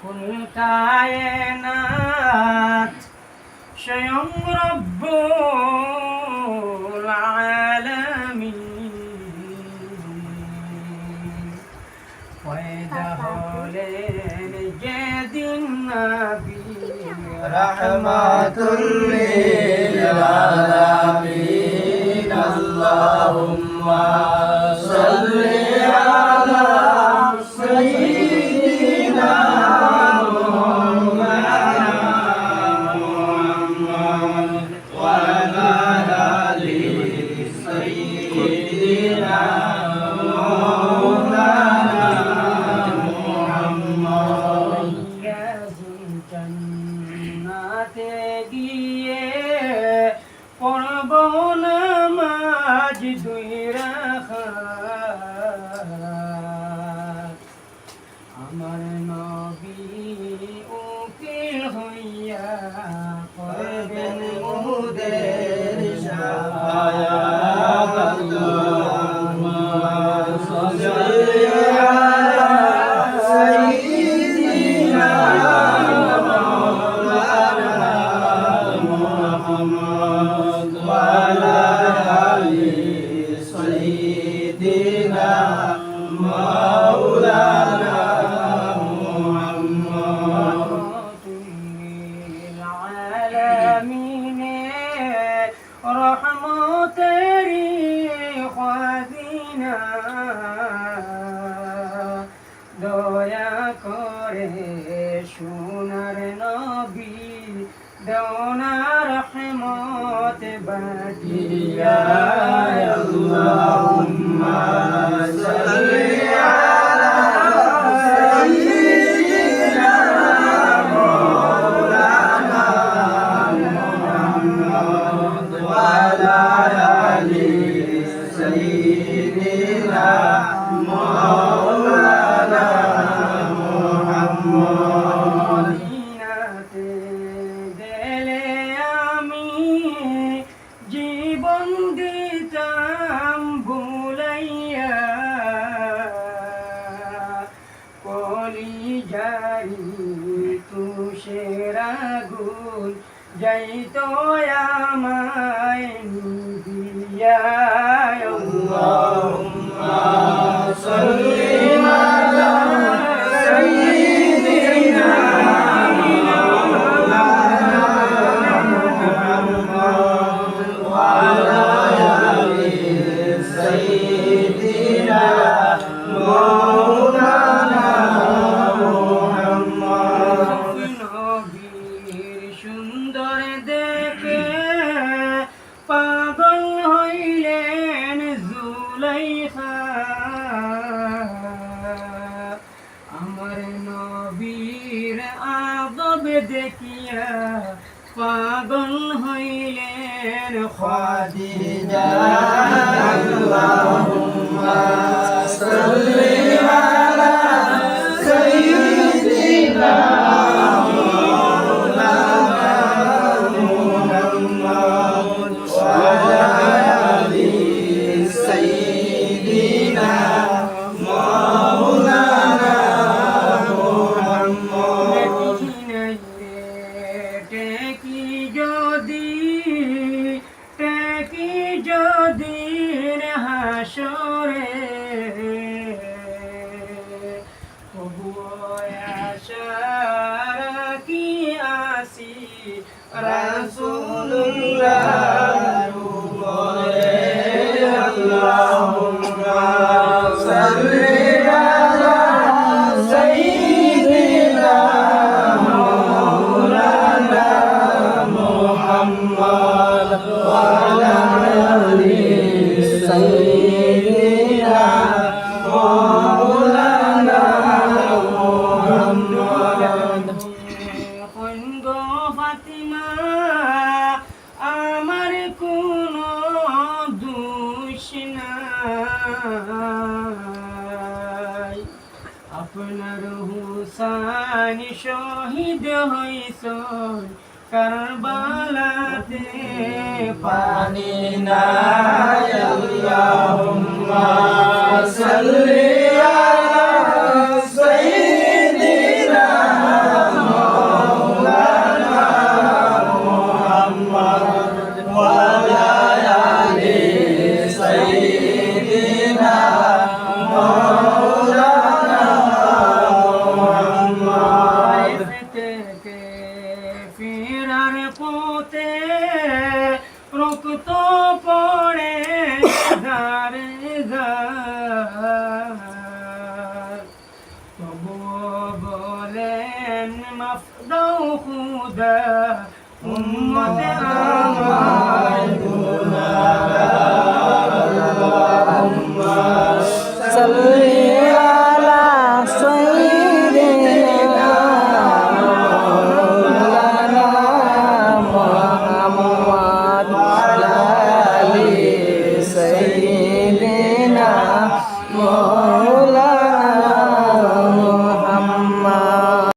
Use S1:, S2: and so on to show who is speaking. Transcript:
S1: কুল কায়নাত স্বয়ং রব্বুল আলামিন পয়দা হলেন যেদিন নবী
S2: রাহমাতুল লিল আলামিন আল্লাহুম্মা সাল্লি আলা সাইয়্যিদিনা মুহাম্মাদ ওয়া আলা আলি সাইয়্যিদিনা
S1: জান্নাতে গিয়ে পড়ব নামাজ দুই রাকাত আমার নবী উকিল হইয়া করবেন
S2: মুদের শাফায়াত আল্লাহুম্মা সাল্লি আলা সাইয়্যিদিনা মাওলানা মুহাম্মদ ওয়া আলা আলি সাইয়্যিদিনা মাওলানা
S1: রহমতেরি খাজিনা দয়া করে সোনার নবী দোনা রহমত বাদিয়া
S2: আল্লাহুম্মা সাল্লি আলা সাইয়্যিদিনা মাওলানা মুহাম্মদ ওয়া আলা আলি সাইয়্যিদিনা মাওলানা মুহাম্মদ
S1: মদিনাতে গেলে আমি জীবন দিতাম ভুলাইয়া কলিজারি তুষের আগুন যাইতো আমায় নিভিয়া
S2: আল্লাহুম্মা সাল্লি আলা সাইয়্যিদিনা মাওলানা মুহাম্মদ ওয়া আলা আলি সাইয়্যিদিনা মাওলানা মুহাম্মদ
S1: নবীর সুন্দর দেখে পাগল হইলেন জুলাইখা আমার নবীর আদব দেখিয়া পাগল হইলেন
S2: খাদিজা আল্লাহুম্মা সাল্লি আলা সাইয়্যিদিনা মাওলানা মুহাম্মদ ওয়া আলা আলি সাইয়্যিদিনা মাওলানা মুহাম্মদ
S1: টেকি যদি হাসরে তবুও আশা কি আসি
S2: রাসূলুল্লাহর উপরে আল্লাহুম্মা সাল্লি আলা সাইয়্যিদিনা মাওলানা মুহাম্মদ ওয়া আলা আলি সাইয়্যিদিনা মাওলানা মুহাম্মদ
S1: গো ফাতিমা আমার কোনো দোষ নাই আপনার হুসাইন শহীদ হইছেন কারবালাতে
S2: পানি নাই আল্লাহুম্মা সাল্লি আলা
S1: মাফ দাও খুদা উম্মতে আমার গুনাহগার